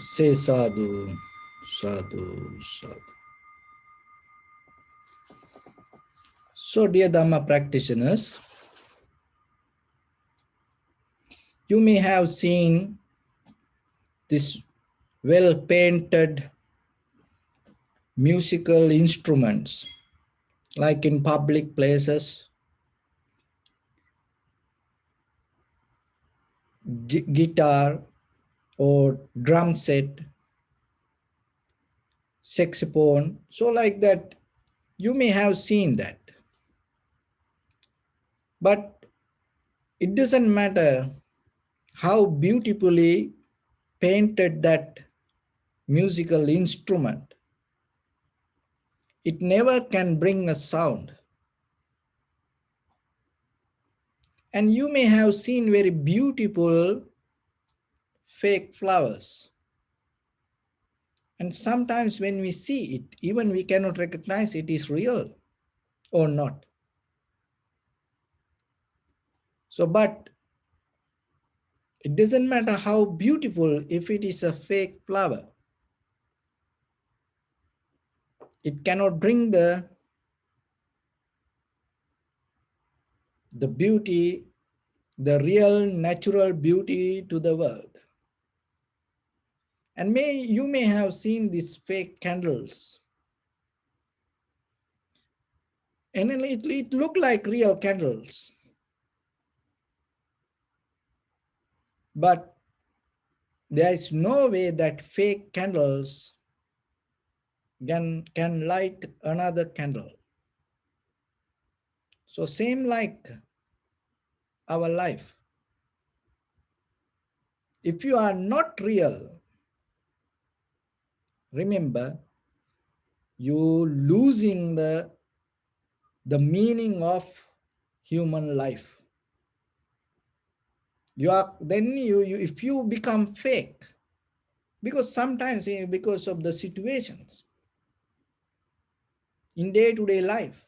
Say sadhu, sadhu, sadhu. So, dear Dharma practitioners, you may have seen this well painted musical instruments like in public places, guitar or drum set, saxophone. So, like that, you may have seen that. But it doesn't matter how beautifully painted that musical instrument, it never can bring a sound. And you may have seen very beautiful fake flowers. And sometimes when we see it, even we cannot recognize it is real or not. So, but it doesn't matter how beautiful if it is a fake flower. It cannot bring the beauty, the real natural beauty to the world. And you may have seen these fake candles. And it looked like real candles. But there is no way that fake candles can light another candle. So same like our life. If you are not real, remember, you losing the meaning of human life. If you become fake, because sometimes because of the situations in day-to-day life,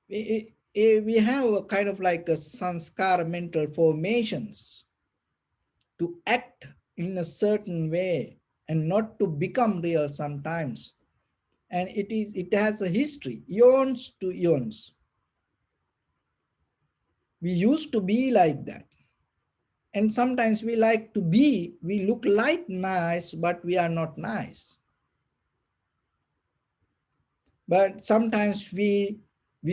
we have a kind of like a sanskara mental formations to act in a certain way and not to become real sometimes. And it has a history, eons to eons. We used to be like that. And sometimes we look like nice, but we are not nice. But sometimes we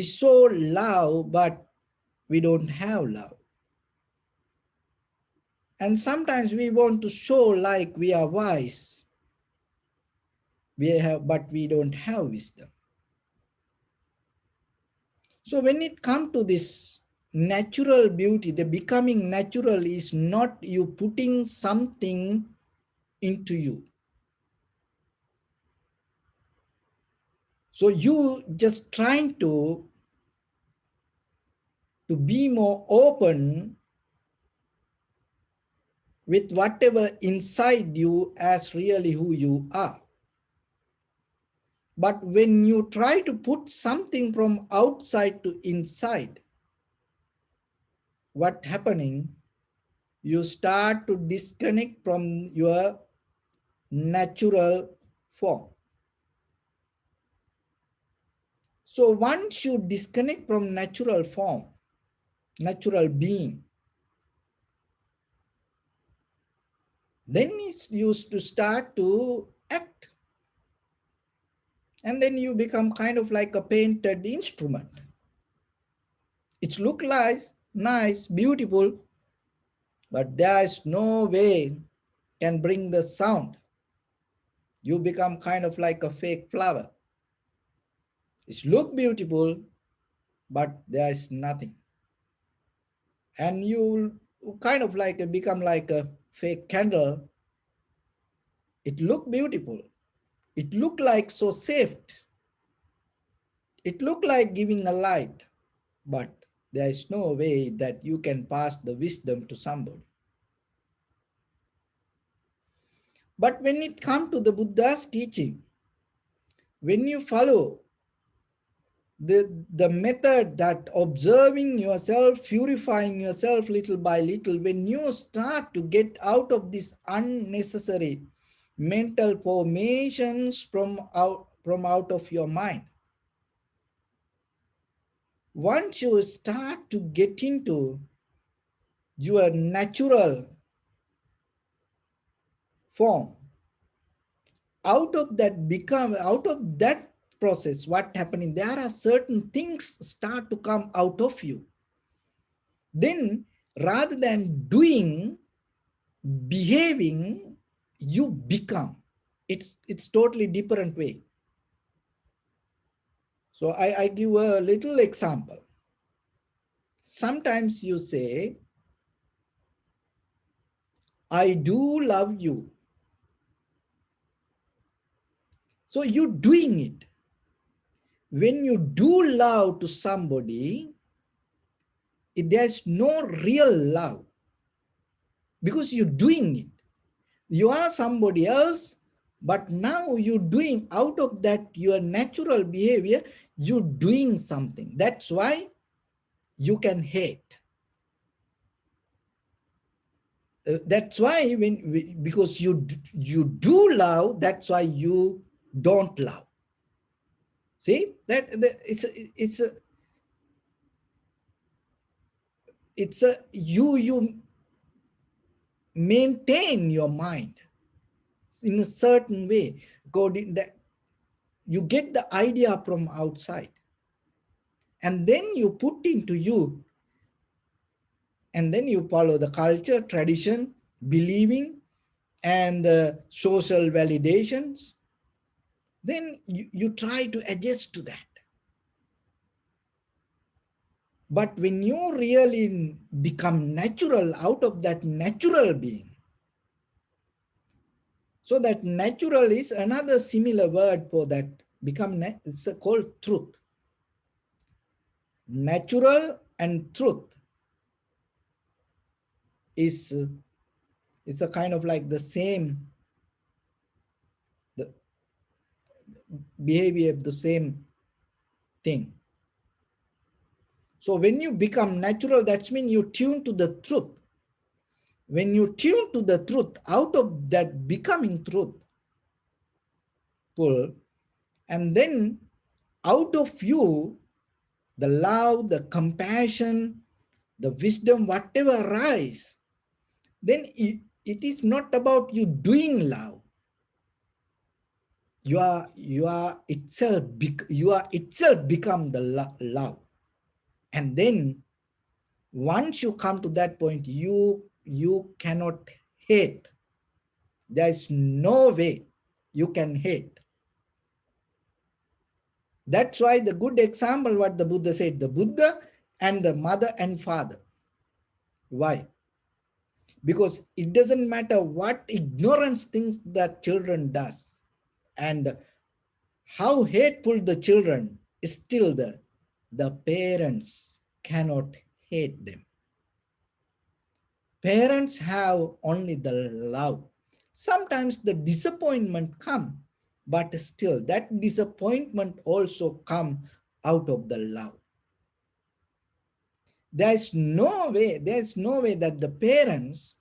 show love, but we don't have love. And sometimes we want to show like we are wise, but we don't have wisdom. So when it comes to this natural beauty, the becoming natural is not you putting something into you. So you just trying to be more open with whatever inside you as really who you are. But when you try to put something from outside to inside, what's happening? You start to disconnect from your natural form. So one should disconnect from natural form, natural being. Then it's used to start to act. And then you become kind of like a painted instrument. It looks like nice, beautiful, but there is no way can bring the sound. You become kind of like a fake flower. It looks beautiful, but there is nothing. And you kind of like become like a fake candle. It looked beautiful. It looked like so safe. It looked like giving a light, but there is no way that you can pass the wisdom to somebody. But when it comes to the Buddha's teaching, when you follow the method that observing yourself, purifying yourself little by little, when you start to get out of this unnecessary mental formations from out of your mind, once you start to get into your natural form, out of that process, what happening, there are certain things start to come out of you. Then rather than doing, behaving, you become. It's totally different way. So I give a little example. Sometimes you say, I do love you. So you're doing it. When you do love to somebody, there's no real love because you're doing it. You are somebody else, but now you're doing out of that your natural behavior, you're doing something. That's why you can hate. That's why because you do love, that's why you don't love. See that it's a you maintain your mind in a certain way. According that you get the idea from outside, and then you put into you, and then you follow the culture, tradition, believing, and the social validations. Then you try to adjust to that. But when you really become natural out of that natural being, so that natural is another similar word for that, it's called truth. Natural and truth is it's a kind of like the same, the behavior of the same thing. So when you become natural, that means you tune to the truth. When you tune to the truth, out of that becoming truthful, and then out of you, the love, the compassion, the wisdom, whatever arise, then it is not about you doing love. You are itself become the love. And then once you come to that point, you cannot hate. There is no way you can hate. That's why the good example what the Buddha said, the Buddha and the mother and father. Why? Because it doesn't matter what ignorance things that children does and how hateful the children is, still the parents cannot hate them. Parents have only the love. Sometimes the disappointment come, but still that disappointment also come out of the love. There's no way that the parents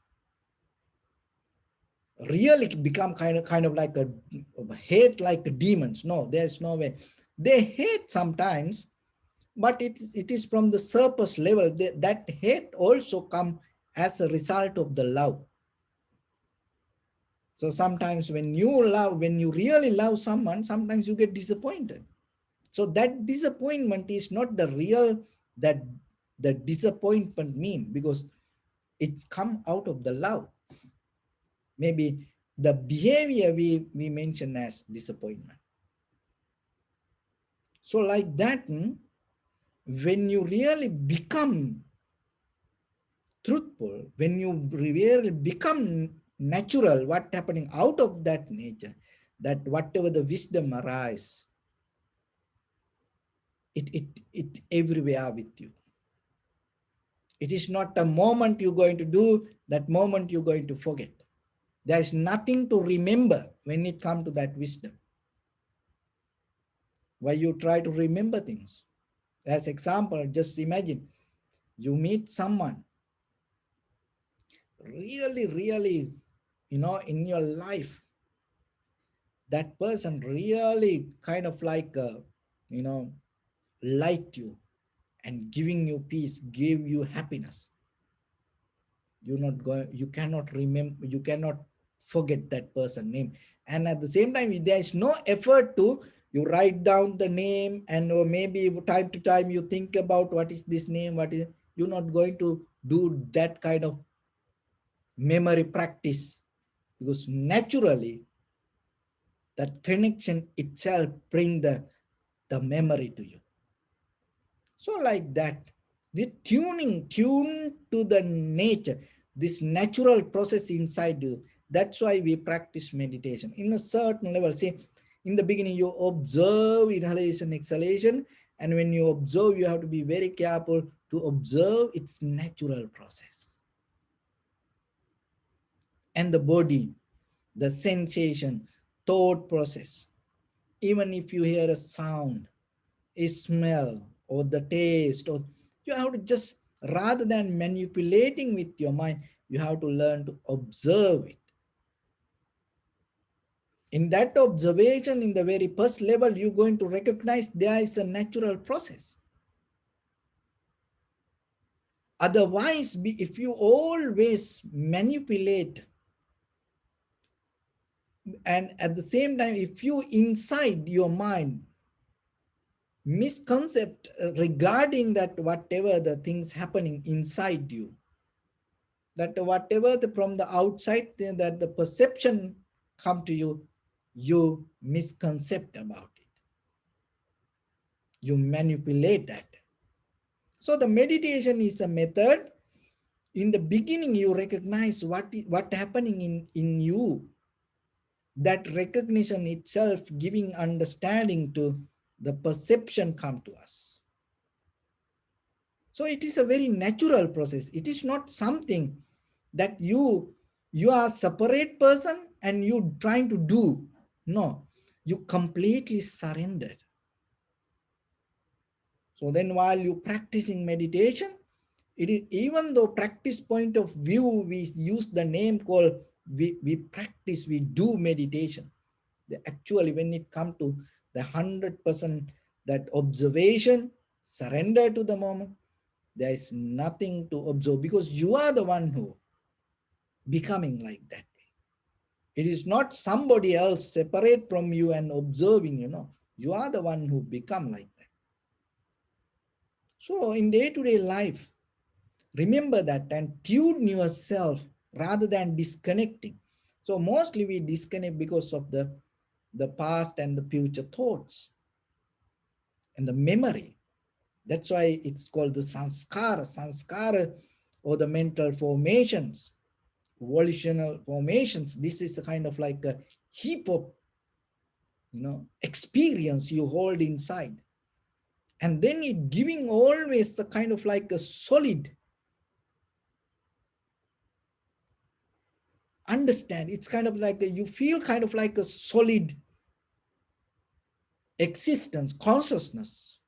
really become kind of like a hate like the demons. No, there's no way. They hate sometimes, but it is from the surface level. That hate also come as a result of the love. So sometimes when you really love someone, sometimes you get disappointed. So that disappointment is not the real that the disappointment mean, because it's come out of the love. Maybe the behavior we mention as disappointment. So like that, when you really become truthful, when you really become natural, what happening out of that nature, that whatever the wisdom arise, it everywhere with you. It is not a moment you're going to do, that moment you're going to forget. There is nothing to remember when it comes to that wisdom. why you try to remember things. As example, just imagine you meet someone really, really, in your life, that person really kind of like, you know, liked you and giving you peace, give you happiness. You're not going, you cannot remember, you cannot forget that person name. And at the same time, there is no effort to, you write down the name, and or maybe time to time you think about what is this name, what is, you're not going to do that kind of memory practice, because naturally that connection itself bring the memory to you. So like that, the tune to the nature, this natural process inside you. That's why we practice meditation in a certain level. See, in the beginning you observe inhalation, exhalation, and when you observe, you have to be very careful to observe its natural process. And the body, the sensation, thought process. Even if you hear a sound, a smell, or the taste, or you have to just, rather than manipulating with your mind, you have to learn to observe it. In that observation, in the very first level, you're going to recognize there is a natural process. Otherwise, if you always manipulate, and at the same time, if you inside your mind misconcept regarding that whatever the things happening inside you, that whatever from the outside, that the perception come to you, you misconcept about it, you manipulate that. So the meditation is a method. In the beginning, you recognize what happening in you. That recognition itself giving understanding to the perception come to us. So it is a very natural process. It is not something that you are a separate person and you trying to do. No, you completely surrendered. So then while you practicing meditation, it is, even though practice point of view, we use the name called, we practice, we do meditation. Actually, when it comes to the 100% that observation, surrender to the moment, there is nothing to observe, because you are the one who becoming like that. It is not somebody else separate from you and observing, you are the one who become like that. So in day-to-day life, remember that and tune yourself rather than disconnecting. So mostly we disconnect because of the past and the future thoughts and the memory. That's why it's called the sanskara, or the mental formations, volitional formations. This is a kind of like a heap of, experience you hold inside. And then it giving always a kind of like a solid understand. It's kind of like you feel kind of like a solid existence, consciousness,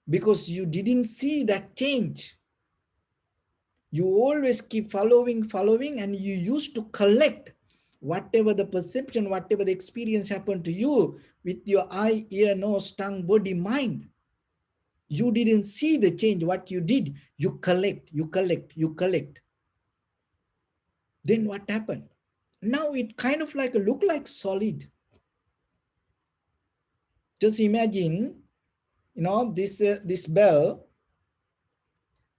because you didn't see that change. You always keep following, and you used to collect whatever the perception, whatever the experience happened to you with your eye, ear, nose, tongue, body, mind. You didn't see the change. What you did, you collect. Then what happened? Now it kind of like look like solid. Just imagine, this bell.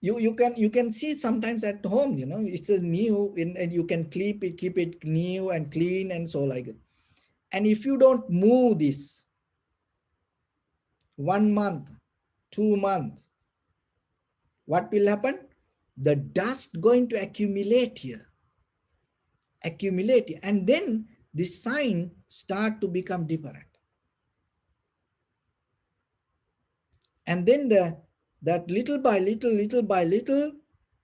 You can see sometimes at home, it's a new, and you can keep it new and clean and so like it. And if you don't move this 1 month, 2 months, what will happen? The dust going to accumulate, and then the sign start to become different. And then that little by little,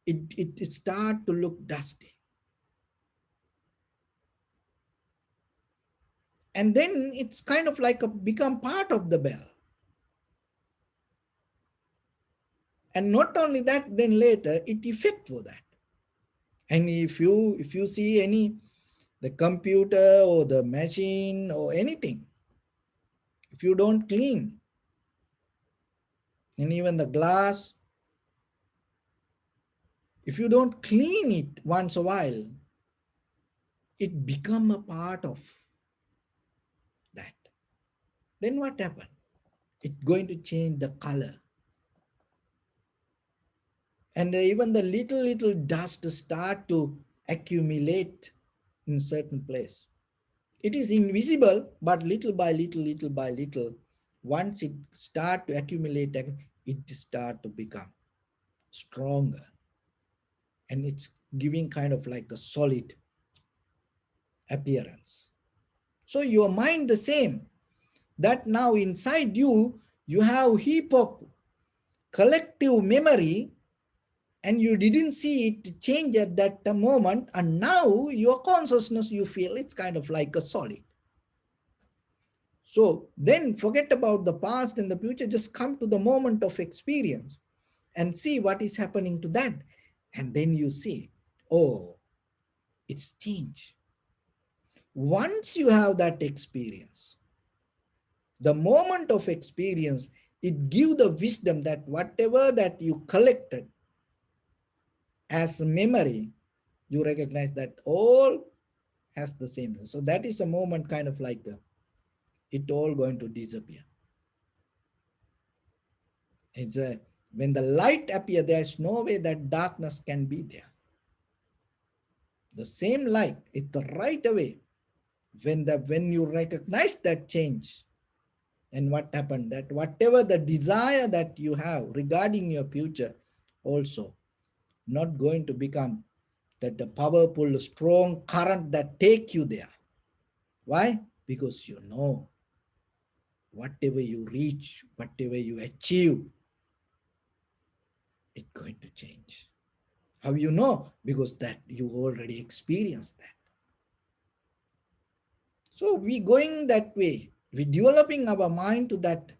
it start to look dusty. And then it's kind of like a become part of the bell. And not only that, then later it effect for that. And if you see any the computer or the machine or anything, if you don't clean, and even the glass, if you don't clean it once a while, it become a part of that. Then what happen? It's going to change the color. And even the little dust start to accumulate in certain place. It is invisible, but little by little, once it start to accumulate, it start to become stronger, and it's giving kind of like a solid appearance. So your mind the same, that now inside you, you have heap of collective memory, and you didn't see it change at that moment, and now your consciousness, you feel it's kind of like a solid. So then forget about the past and the future, just come to the moment of experience and see what is happening to that. And then you see, oh, it's changed. Once you have that experience, the moment of experience, it gives the wisdom that whatever that you collected as memory, you recognize that all has the same. So that is a moment kind of like it all going to disappear. It's a when the light appear, there's no way that darkness can be there. The same light, it's right away. When you recognize that change, and what happened, that whatever the desire that you have regarding your future, also not going to become that the powerful, strong current that take you there. Why? Because you know whatever you reach, whatever you achieve, it's going to change. How you know? Because that you already experienced that. So we going that way. We developing our mind to that.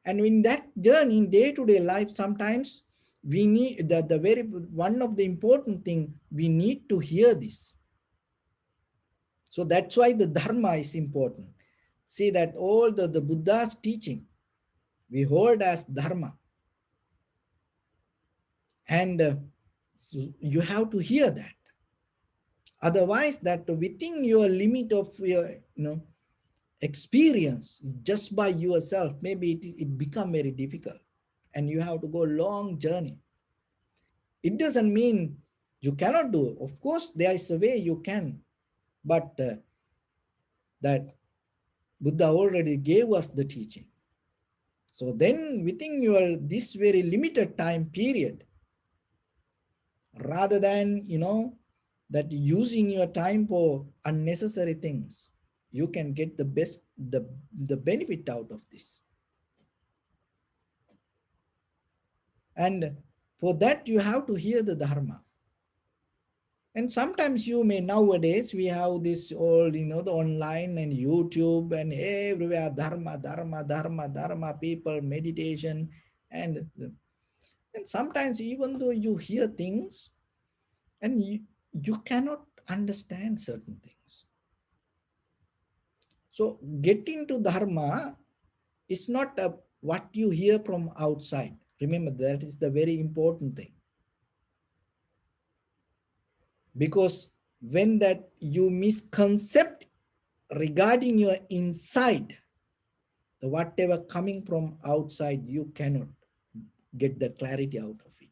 And in that journey, in day-to-day life, sometimes we need the very one of the important thing, we need to hear this. So that's why the Dharma is important. See that all the Buddha's teaching, we hold as Dharma. And so you have to hear that. Otherwise, that within your limit of your experience, just by yourself, maybe it become very difficult, and you have to go long journey. It doesn't mean you cannot do. Of course, there is a way you can, but that Buddha already gave us the teaching. So then within your this very limited time period, rather than that using your time for unnecessary things, you can get the best the benefit out of this. And for that you have to hear the Dharma. And sometimes you may, nowadays we have this all the online and YouTube and everywhere, Dharma, Dharma, Dharma, Dharma, people, meditation. And sometimes even though you hear things, and you cannot understand certain things. So getting to Dharma is not what you hear from outside. Remember, that is the very important thing. Because when that you misconcept regarding your inside, the whatever coming from outside, you cannot get the clarity out of it.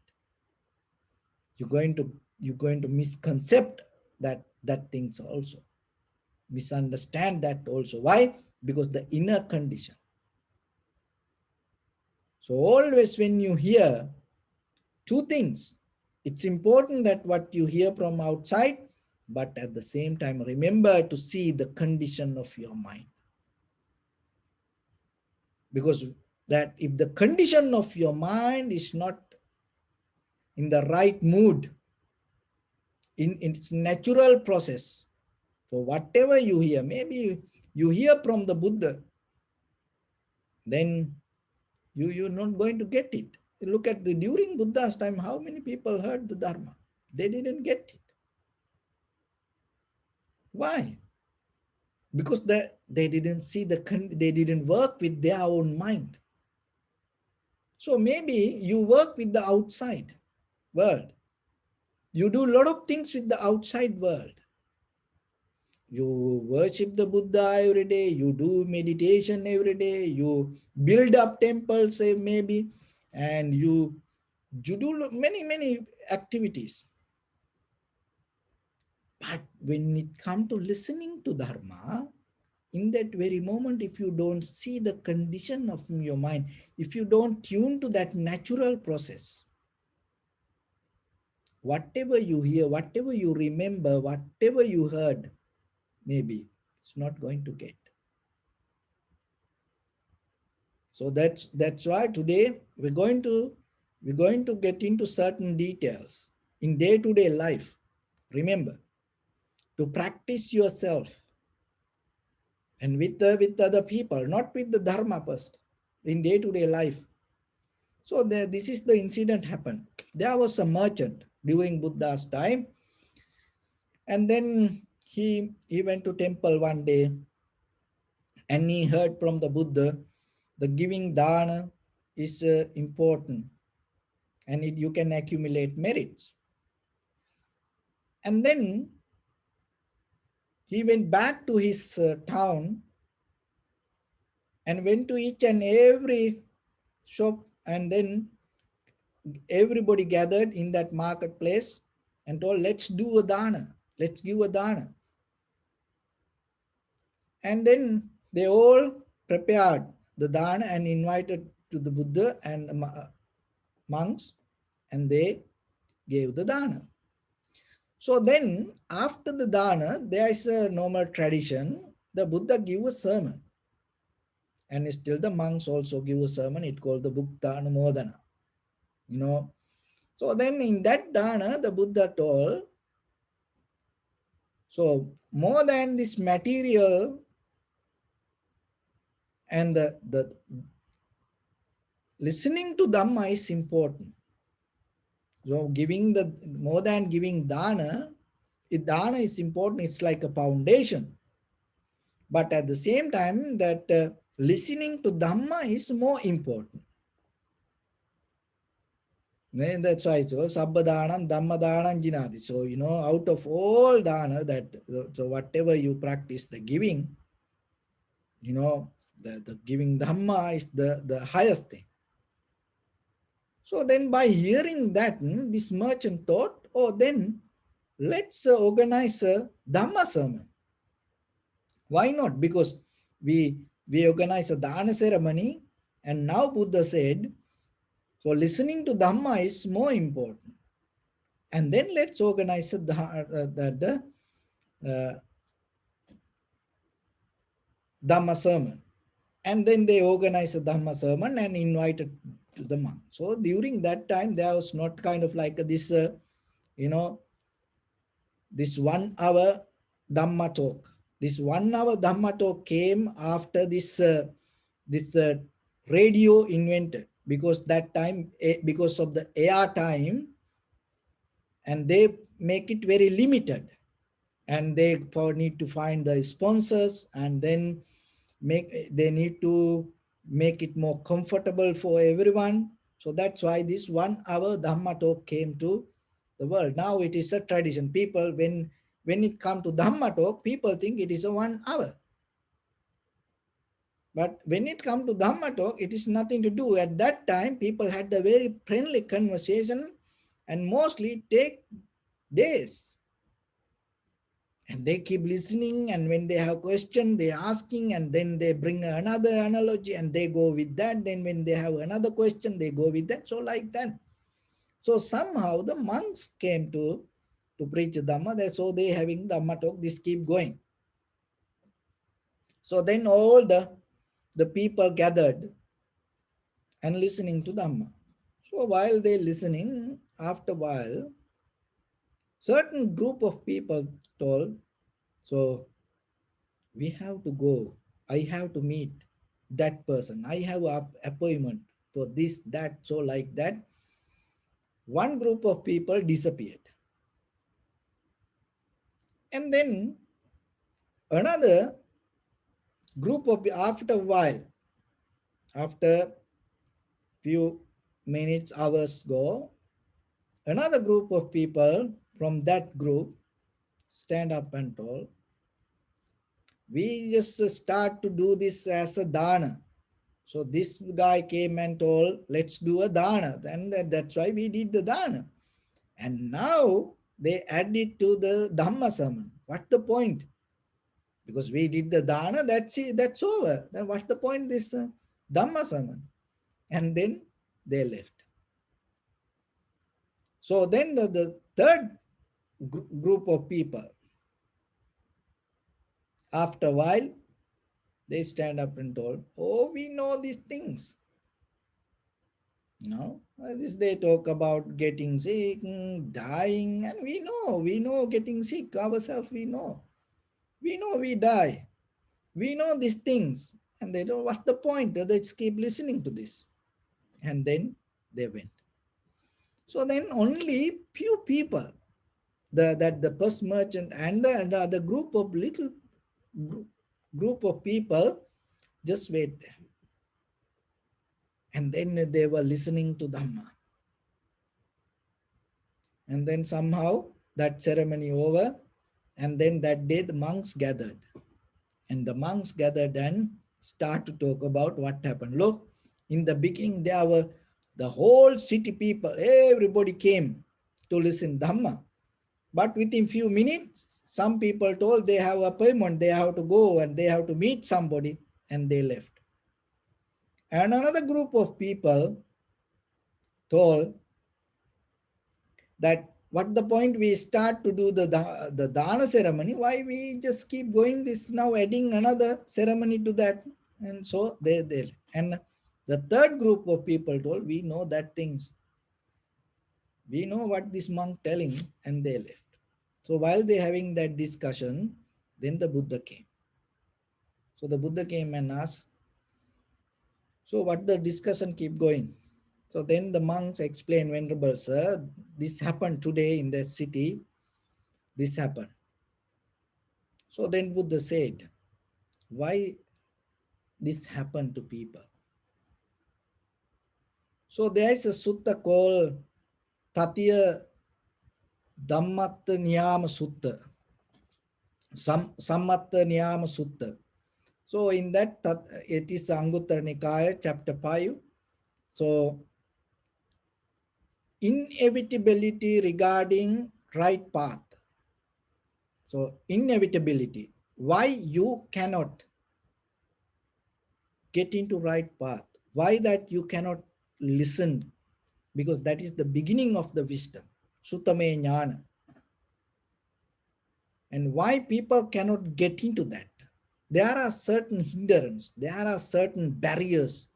You're going to misconcept that things also. Misunderstand that also. Why? Because the inner condition. So always when you hear two things, it's important that what you hear from outside, but at the same time, remember to see the condition of your mind. Because that if the condition of your mind is not in the right mood, in its natural process, for whatever you hear, maybe You hear from the Buddha, then you're not going to get it. Look at the during Buddha's time, how many people heard the Dharma? They didn't get it. Why? Because they didn't see they didn't work with their own mind. So maybe you work with the outside world. You do a lot of things with the outside world. You worship the Buddha every day, you do meditation every day, you build up temples maybe, and you do many activities. But when it comes to listening to Dharma, in that very moment, if you don't see the condition of your mind, if you don't tune to that natural process, whatever you hear, whatever you remember, whatever you heard, maybe it's not going to get. So that's why today we're going to get into certain details in day-to-day life. Remember to practice yourself and with other people, not with the Dharma first, in day-to-day life. So this is the incident happened. There was a merchant during Buddha's time, and then he went to temple one day, and he heard from the Buddha, the giving dana is important, and you can accumulate merits. And then he went back to his town and went to each and every shop, and then everybody gathered in that marketplace and told, let's do a dana, let's give a dana. And then they all prepared the dana and invited to the Buddha and monks, and they gave the dana. So then after the dana, there is a normal tradition. The Buddha give a sermon, and still the monks also give a sermon. It called the Bhukta Anumodana. You know. So then in that dana, the Buddha told, so more than this material and the listening to Dhamma is important. So giving the more than giving dana, dana is important. It's like a foundation. But at the same time, that listening to Dhamma is more important. And that's why it's Sabba Dhanam, Dhamma Dhanam Jinadi. So, out of all dana, so whatever you practice, the giving, the giving Dhamma is the highest thing. So then by hearing that, this merchant thought, oh, then let's organize a Dhamma sermon. Why not? Because we organize a Dana ceremony, and now Buddha said, so listening to Dhamma is more important. And then let's organize the Dhamma sermon. And then they organized a Dhamma sermon and invited to the monk. So during that time, there was not kind of like this, this 1 hour Dhamma talk. This 1 hour Dhamma talk came after this radio invented, because that time, because of the air time, and they make it very limited, and they need to find the sponsors, and then they need to make it more comfortable for everyone. So that's why this 1 hour Dhamma talk came to the world. Now it is a tradition. People, when it comes to Dhamma talk, people think it is a 1 hour. But when it comes to Dhamma talk, it is nothing to do. At that time, people had a very friendly conversation, and mostly take days. And they keep listening, and when they have question, they asking, and then they bring another analogy and they go with that. Then when they have another question, they go with that. So like that. So somehow the monks came to preach Dhamma. So they having Dhamma talk, this keep going. So then all the people gathered and listening to Dhamma. So while they listening, after a while, certain group of people told, so We have to go. I have to meet that person. I have an appointment for this, that, so like that. One group of people disappeared. And then another group of, after a while, after few minutes, hours go, another group of people from that group stand up and told, we just start to do this as a dana. So this guy came and told, let's do a dana. And that's why we did the dana. And now they add it to the Dhamma sermon. What's the point? Because we did the dana, that's it, that's over. Then what's the point this Dhamma sermon? And then they left. So then the third group of people, after a while, they stand up and told, oh, we know these things. No, this they talk about getting sick, dying, and we know getting sick ourselves, we know we die, we know these things, and they don't. What's the point? They just keep listening to this, and then they went. So then only few people, the first merchant and the group of little group, group of people just wait there, and then they were listening to Dhamma. And then somehow that ceremony over, and then that day the monks gathered. And the monks gathered and start to talk about what happened. Look, in the beginning there were the whole city people, everybody came to listen Dhamma. But within few minutes, some people told they have appointment, they have to go and they have to meet somebody, and they left. And another group of people told that what the point we start to do the dana ceremony, why we just keep going this now, adding another ceremony to that. And so they and the third group of people told, we know that things, we know what this monk telling, and they left. So while they having that discussion, then the Buddha came. So the Buddha came and asked, so what the discussion keep going? So then the monks explained, Venerable Sir, this happened today in the city, this happened. So then Buddha said, why this happened to people? So there is a sutta called Tatiya Dhammatta Niyama Sutta, Sammatta Niyama Sutta. So in that, it is Anguttara Nikaya, chapter 5. So inevitability regarding right path. So inevitability, why you cannot get into right path, why that you cannot listen, because that is the beginning of the wisdom, Sutame Jnana. And why people cannot get into that? There are certain hindrances, there are certain barriers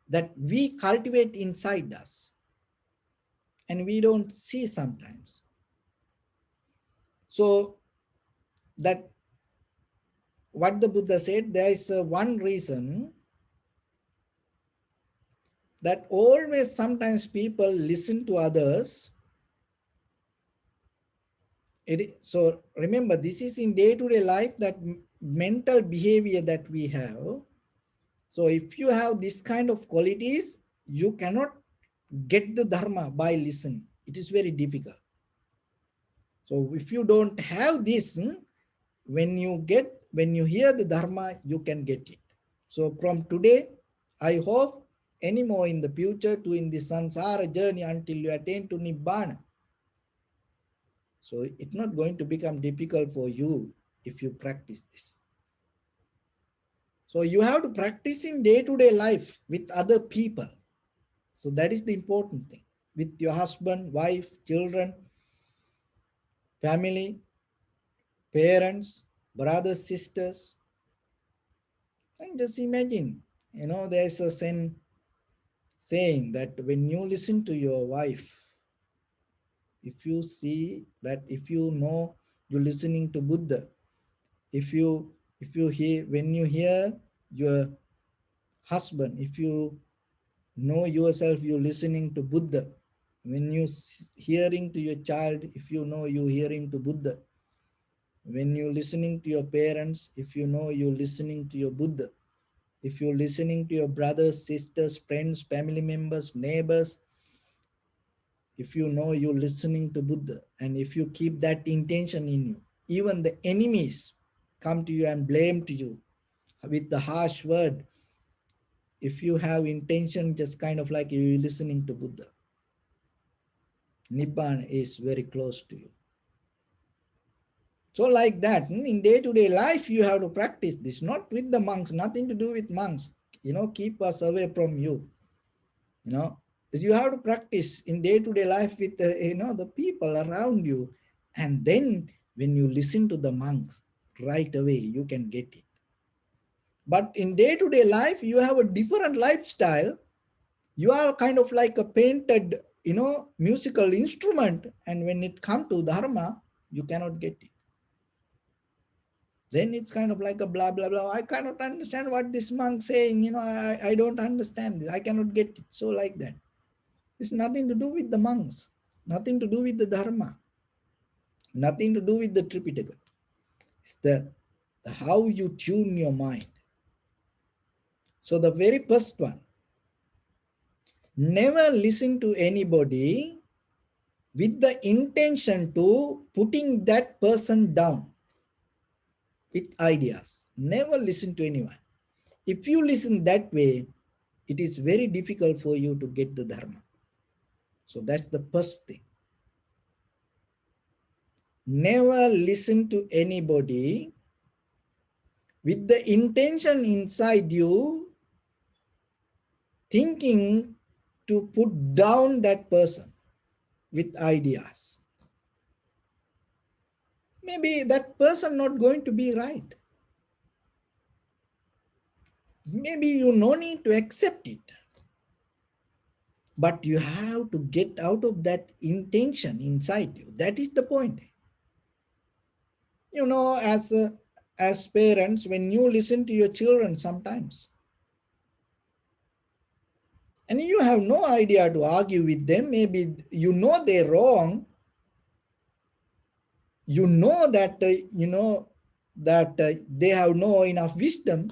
that we cultivate inside us and we don't see sometimes. So that what the Buddha said, there is one reason that always sometimes people listen to others. So remember, this is in day-to-day life, that mental behavior that we have. So if you have this kind of qualities, you cannot get the Dharma by listening. It is very difficult. So if you don't have this, when you hear the Dharma, you can get it. So from today, I hope any more in the future to in the samsara journey until you attain to Nibbana. So it's not going to become difficult for you if you practice this. So you have to practice in day-to-day life with other people. So that is the important thing. With your husband, wife, children, family, parents, brothers, sisters. And just imagine, there's a saying that when you listen to your wife, if you see that, if you know you're listening to Buddha, if you If you hear, when you hear your husband, if you know yourself, you're listening to Buddha. When you hearing to your child, if you know you're hearing to Buddha. When you're listening to your parents, if you know you're listening to your Buddha. If you're listening to your brothers, sisters, friends, family members, neighbors, if you know you're listening to Buddha, and if you keep that intention in you, even the enemies come to you and blame to you with the harsh word. If you have intention, just kind of like you listening to Buddha, Nibbana is very close to you. So like that, in day-to-day life, you have to practice this, not with the monks, nothing to do with monks. Keep us away from you. You have to practice in day-to-day life with the people around you. And then when you listen to the monks, right away, you can get it. But in day-to-day life, you have a different lifestyle. You are kind of like a painted, musical instrument. And when it comes to Dharma, you cannot get it. Then it's kind of like a blah, blah, blah. I cannot understand what this monk saying. I don't understand this. I cannot get it. So like that. It's nothing to do with the monks. Nothing to do with the Dharma. Nothing to do with the Tripitaka. It's the how you tune your mind. So the very first one, never listen to anybody with the intention to putting that person down with ideas. Never listen to anyone. If you listen that way, it is very difficult for you to get the Dharma. So that's the first thing. Never listen to anybody with the intention inside you thinking to put down that person with ideas. Maybe that person not going to be right. Maybe you no need to accept it. But you have to get out of that intention inside you. That is the point. As parents, when you listen to your children sometimes, and you have no idea to argue with them, maybe they're wrong, that they have no enough wisdom,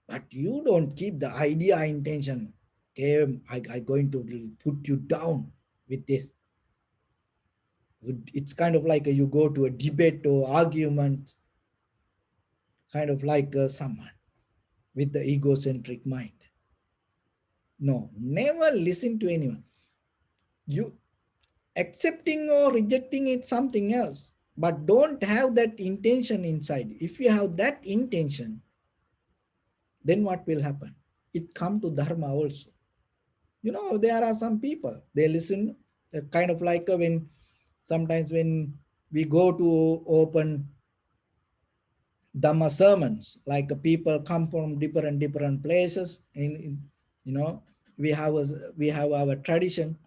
but you don't keep the idea intention. Okay, I'm going to put you down with this. It's kind of like you go to a debate or argument, kind of like someone with the egocentric mind. No, never listen to anyone. You accepting or rejecting it something else, but don't have that intention inside. If you have that intention, then what will happen? It come to Dharma also. There are some people, they listen, kind of like when sometimes when we go to open Dhamma sermons, like people come from different places. You know, we have our tradition.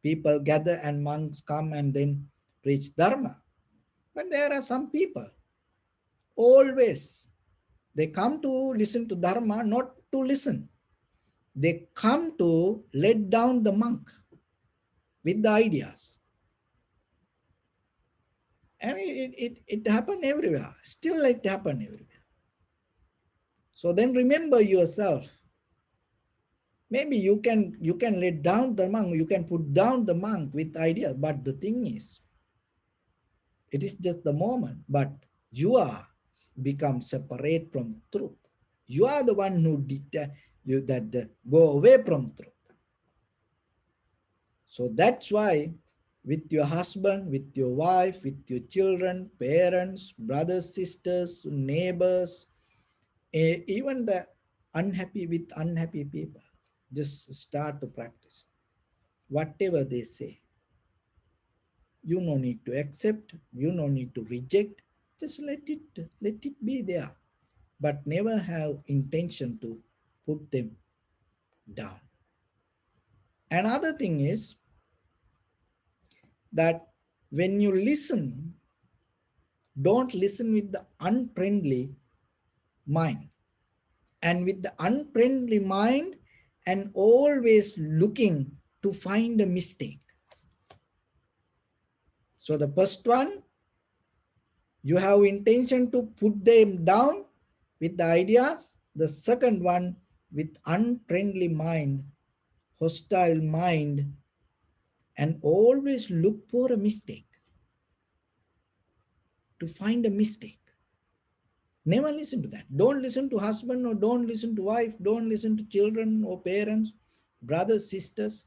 People gather and monks come and then preach Dharma. But there are some people, always, they come to listen to Dharma, not to listen. They come to let down the monk with the ideas. And it happened everywhere. Still it happened everywhere. So then remember yourself. Maybe you can let down the monk, you can put down the monk with ideas, but the thing is, it is just the moment, but you are become separate from truth. You are the one who go away from truth. So that's why with your husband, with your wife, with your children, parents, brothers, sisters, neighbors, even the unhappy people, just start to practice. Whatever they say, you no need to accept, you no need to reject, just let it be there, but never have intention to put them down. Another thing is that when you listen, Don't listen with the unfriendly mind. And with the unfriendly mind and always looking to find a mistake. So the first one, you have intention to put them down with the ideas. The second one, with unfriendly mind, hostile mind, and always look for a mistake, to find a mistake. Never listen to that. Don't listen to husband, or don't listen to wife, don't listen to children or parents, brothers, sisters,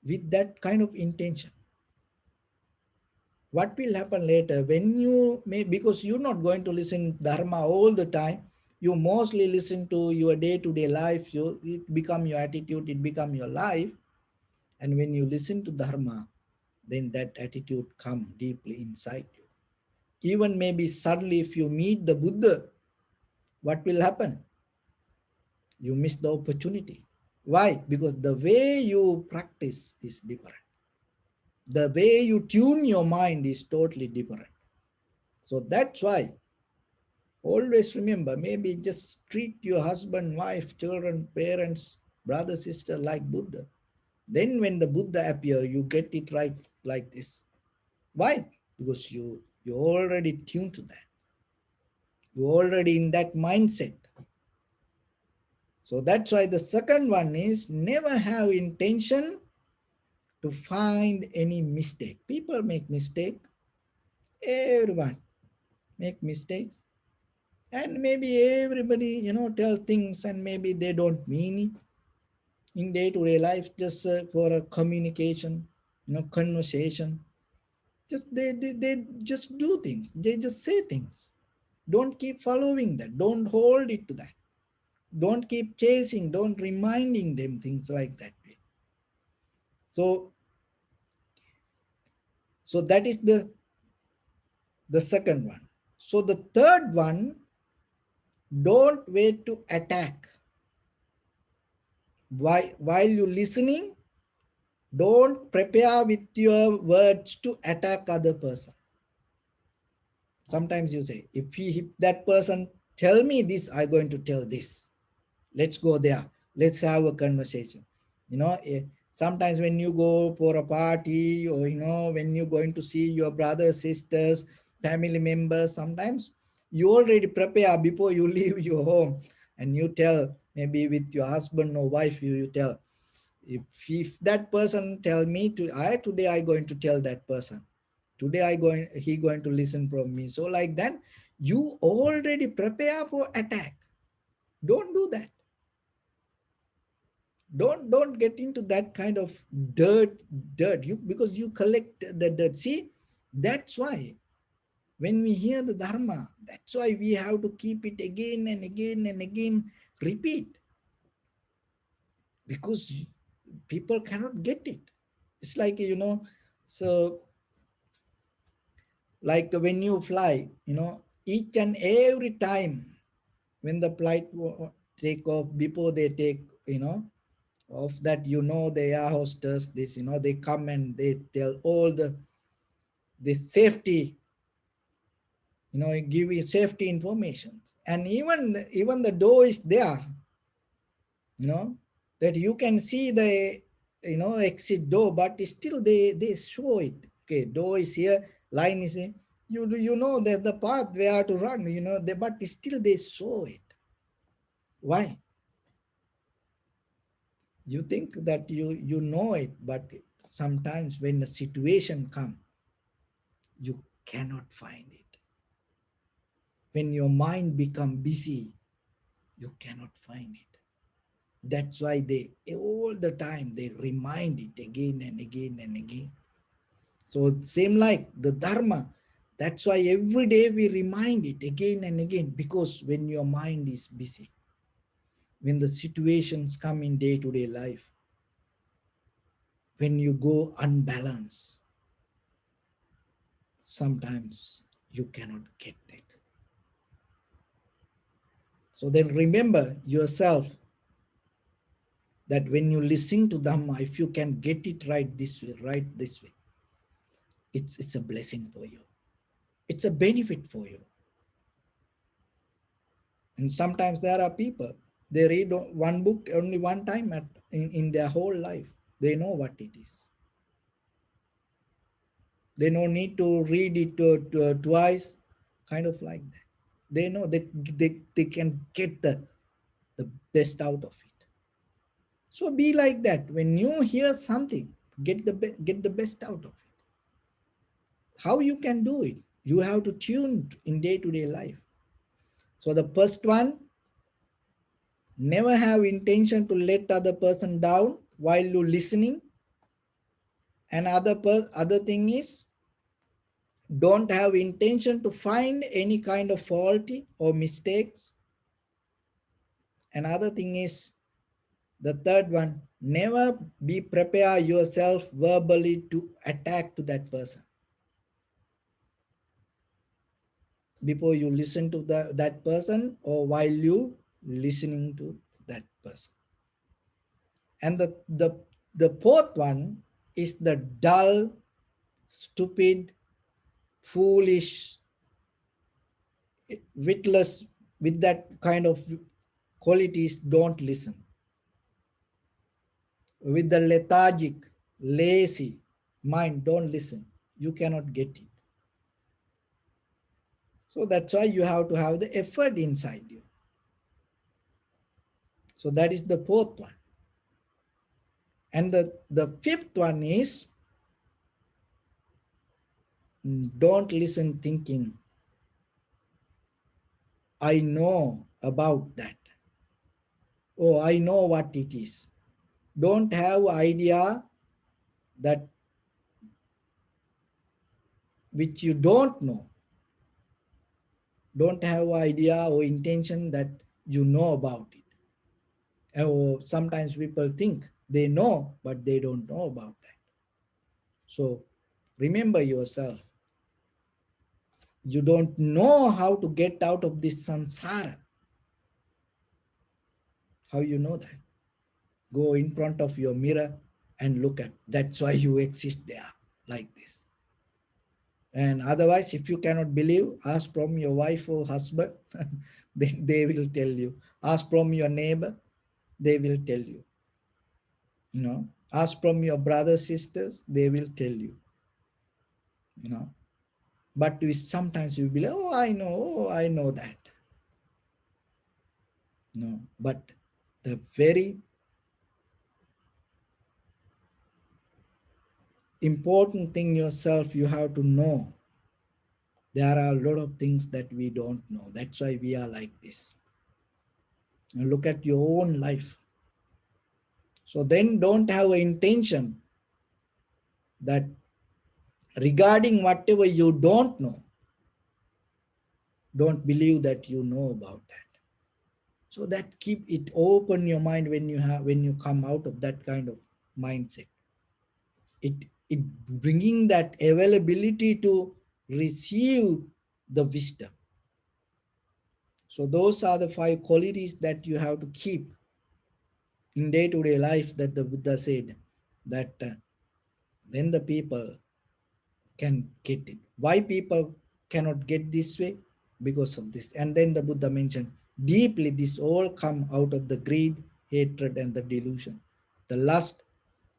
with that kind of intention. What will happen later when you may, because you're not going to listen Dharma all the time, you mostly listen to your day-to-day life, it become your attitude, it become your life. And when you listen to Dharma, then that attitude come deeply inside you. Even maybe suddenly if you meet the Buddha, what will happen? You miss the opportunity. Why? Because the way you practice is different. The way you tune your mind is totally different. So that's why always remember, maybe just treat your husband, wife, children, parents, brother, sister like Buddha. Then when the Buddha appear, you get it right like this. Why? Because you already tuned to that. You're already in that mindset. So that's why the second one is never have intention to find any mistake. People make mistake. Everyone make mistakes. And maybe everybody, tell things and maybe they don't mean it in day-to-day life, just for a communication, conversation. Just they just do things. They just say things. Don't keep following that. Don't hold it to that. Don't keep chasing. Don't reminding them things like that way. So, so that is the second one. So the third one, don't wait to attack. While you're listening, don't prepare with your words to attack other person. Sometimes you say, if that person tell me this, I'm going to tell this. Let's go there. Let's have a conversation. Sometimes when you go for a party, or when you're going to see your brothers, sisters, family members, sometimes you already prepare before you leave your home, and you tell, maybe with your husband or wife, you tell, if that person tell me today I going to tell that person, today he going to listen from me. So like that, you already prepare for attack. Don't do that. Don't get into that kind of dirt you, because you collect the dirt. See, that's why when we hear the Dharma, that's why we have to keep it again and again and again, repeat, because people cannot get it. It's like, so like when you fly, each and every time when the flight take off, before they take, of that, they are hostess, this, they come and they tell all the safety, give you safety information. And even the door is there, you know that you can see the, exit door, but still they show it. Okay, door is here, line is here. You know that the path where to run, but still they show it. Why? You think that you know it, but sometimes when the situation come, you cannot find it. When your mind become busy, you cannot find it. That's why they all the time they remind it again and again and again. So same like the Dharma. That's why every day we remind it again and again, because when your mind is busy, when the situations come in day-to-day life, when you go unbalanced, sometimes you cannot get that. So then remember yourself that when you listen to Dhamma, if you can get it right this way, it's a blessing for you. It's a benefit for you. And sometimes there are people, they read one book only one time in their whole life. They know what it is. They no need to read it twice, kind of like that. They know they can get the best out of it. So be like that. When you hear something, get the best out of it. How you can do it? You have to tune in day-to-day life. So the first one, never have intention to let other person down while you listening. And other thing is, don't have intention to find any kind of faulty or mistakes. Another thing is, the third one, never be prepare yourself verbally to attack to that person before you listen to that person or while you listening to that person. And the fourth one is the dull, stupid, foolish, witless, with that kind of qualities, don't listen. With the lethargic, lazy mind, don't listen. You cannot get it. So that's why you have to have the effort inside you. So that is the fourth one. And the fifth one is, don't listen thinking, I know about that. Oh, I know what it is. Don't have idea that which you don't know. Don't have idea or intention that you know about it. Or sometimes people think they know, but they don't know about that. So remember yourself. You don't know how to get out of this samsara. How you know that? Go in front of your mirror and look at. That's why you exist there like this. And otherwise, if you cannot believe, ask from your wife or husband, they will tell you. Ask from your neighbor, they will tell you. You know, ask from your brothers, sisters, they will tell you. You know, but we sometimes we believe, oh, I know that. No, but the very important thing yourself, you have to know. There are a lot of things that we don't know. That's why we are like this. And look at your own life. So then don't have an intention that regarding whatever you don't know, don't believe that you know about that. So that keep it open your mind when you come out of that kind of mindset. It bringing that availability to receive the wisdom. So those are the 5 qualities that you have to keep in day-to-day life, that the Buddha said that then the people can get it. Why people cannot get this way? Because of this. And then the Buddha mentioned deeply this all come out of the greed, hatred, and the delusion. The lust,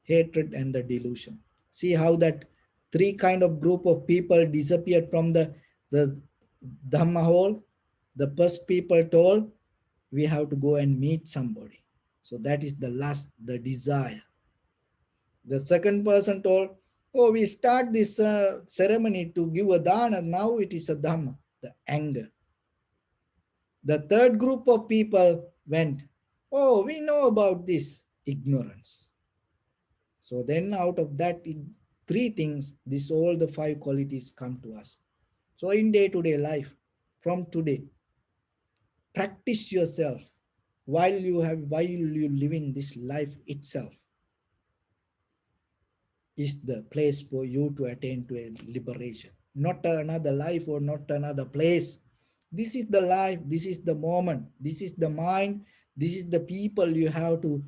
hatred, and the delusion. See how that 3 kind of group of people disappeared from the Dhamma hall. The first people told, we have to go and meet somebody. So that is the lust, the desire. The second person told, oh, we start this ceremony to give a dana, now it is a Dhamma, the anger. The third group of people went, oh, we know about this, ignorance. So then out of that 3 things, this all the 5 qualities come to us. So in day-to-day life, from today, practice yourself while you living this life itself is the place for you to attain to a liberation. Not another life or not another place. This is the life, this is the moment, this is the mind, this is the people you have to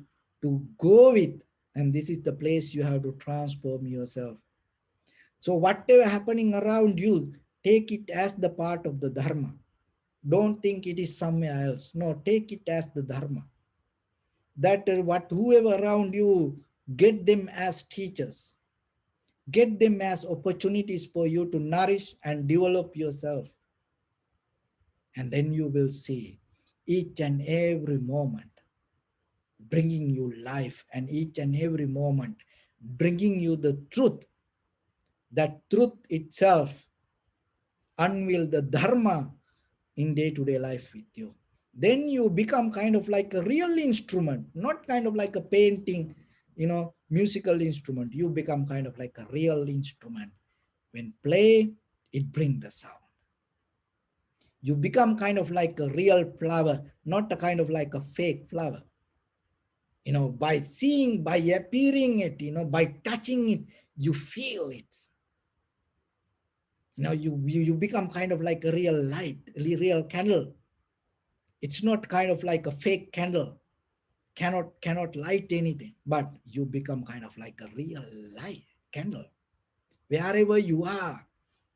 go with, and this is the place you have to transform yourself. So whatever happening around you, Take it as the part of the Dharma. Don't think it is somewhere else. No, take it as the Dharma. That what whoever around you, get them as teachers. Get them as opportunities for you to nourish and develop yourself. And then you will see each and every moment bringing you life, and each and every moment bringing you the truth. That truth itself unveil the Dharma in day-to-day life with you. Then you become kind of like a real instrument, not kind of like a painting, musical instrument. You become kind of like a real instrument. When play, it brings the sound. You become kind of like a real flower, not a kind of like a fake flower. By seeing, by appearing it, by touching it, you feel it. You become kind of like a real light, a real candle. It's not kind of like a fake candle, cannot light anything, but you become kind of like a real light candle. Wherever you are,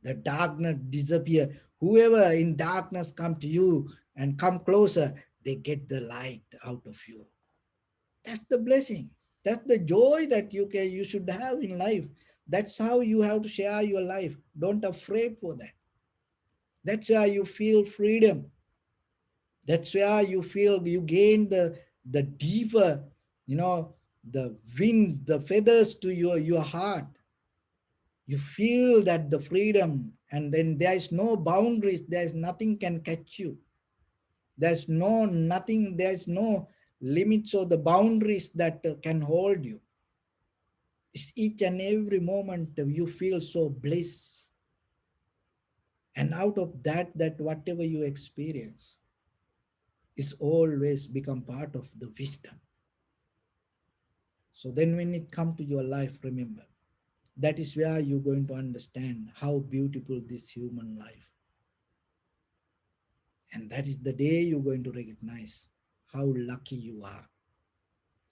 the darkness disappear. Whoever in darkness come to you and come closer, they get the light out of you. That's the blessing. That's the joy that you should have in life. That's how you have to share your life. Don't afraid for that. That's why you feel freedom. That's where you feel you gain the deeper, the winds, the feathers to your heart. You feel that the freedom, and then there is no boundaries. There is nothing can catch you. There's no nothing. There's no limits or the boundaries that can hold you. It's each and every moment you feel so bliss, and out of that whatever you experience is always become part of the wisdom. So then when it comes to your life, remember, that is where you're going to understand how beautiful this human life. And that is the day you're going to recognize how lucky you are,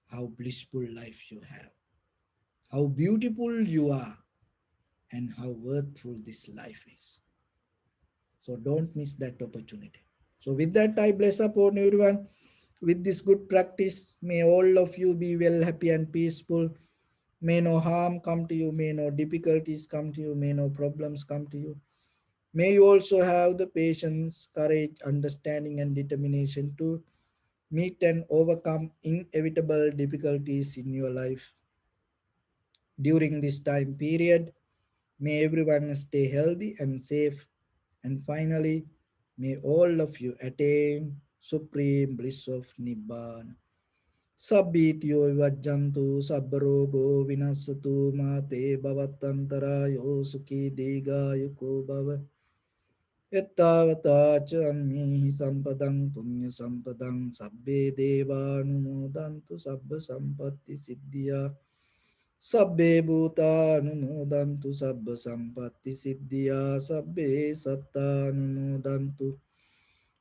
how blissful life you have, how beautiful you are, and how worthful this life is. So don't miss that opportunity. So with that, I bless upon everyone with this good practice. May all of you be well, happy, and peaceful. May no harm come to you, may no difficulties come to you, may no problems come to you. May you also have the patience, courage, understanding, and determination to meet and overcome inevitable difficulties in your life. During this time period, may everyone stay healthy and safe. And finally, may all of you attain supreme bliss of Nibbana. Sabbityo vajjantu sabbarogo vinasatu mate bhavatantarayo sukhi digayuko bhava. Ettavata cha ammihi sampadang punya sampadang sabbe devanumodantu sabba sampatti siddhya. Sabbe bhuta anumodantu sabba sampatti siddhya. Sabbe satta anumodantu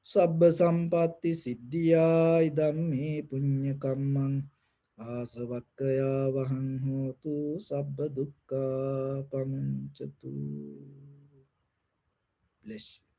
sabba sampatti siddhya. Idam me punya kammang asavakkaya vahang hotu sabba dukkha pamuncatu. Bless you.